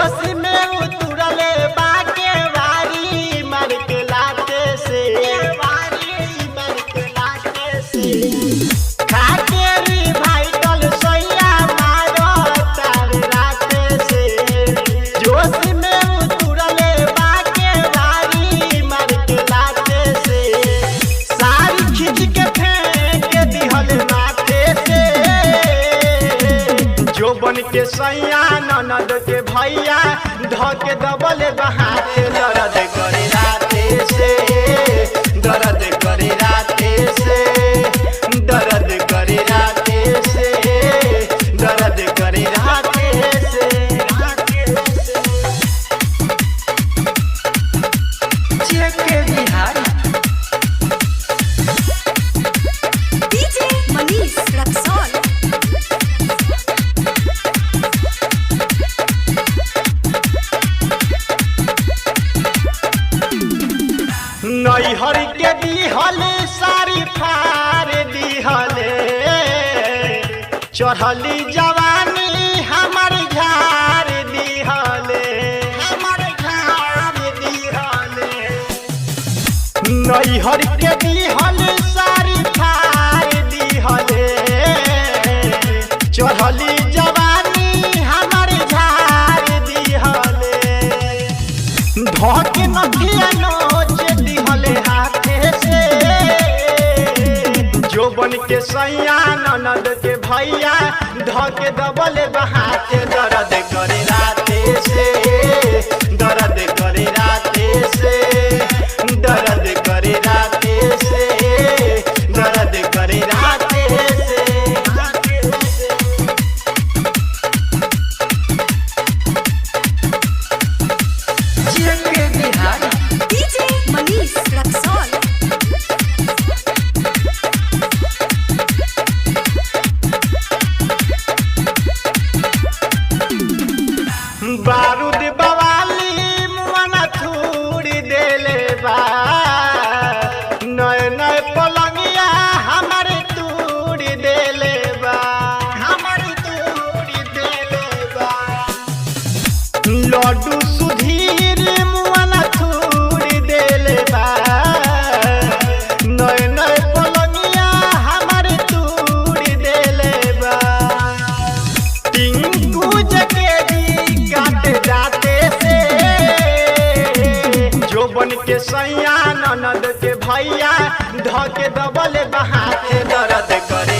जोश में उतरले बाके वारी मार के लाते से खाके रिवाइटल सैया मारो तार राते से जोश में उतरले बाके वारी मार के लाते से सारी खींच के फेंक दिहल माथे से जो बन के सैया ननद के भैया धके दबल बहाते दर्द करे राते से दर्द करे राते से दर्द करे राते से दर्द करे राते से जेके बिहारी डीजे मनीष रक्सौल। नैहर के दिहल सारी फार दिहले चढ़ली जवानी हमर झार दिहले नैहर के दिहल सारी फार दिहले चढ़ली जवानी हमर झार दिहले धक नथिया नोच दिहले हाथे से जो बन के सैया ननद के भैया धक दबल बहाते दर्द करे राते से दर्द करे राते से दर्द करे राते से दर्द करे राते से जेके बिहारी डीजे मनीष रक्सौल। बारूद बवाली मुआना थूड़ी देले बा नए नए पलंगिया हमारे तूड़ी देले बा लड्डू सुधीर मुआना थूड़ी देले बा नए नए पलंगिया हमारे तूड़ी देले बा टिंकू जके जी काट जाते से जो बन के सैया ननद के भैया धके दबल बहाते दर्द करे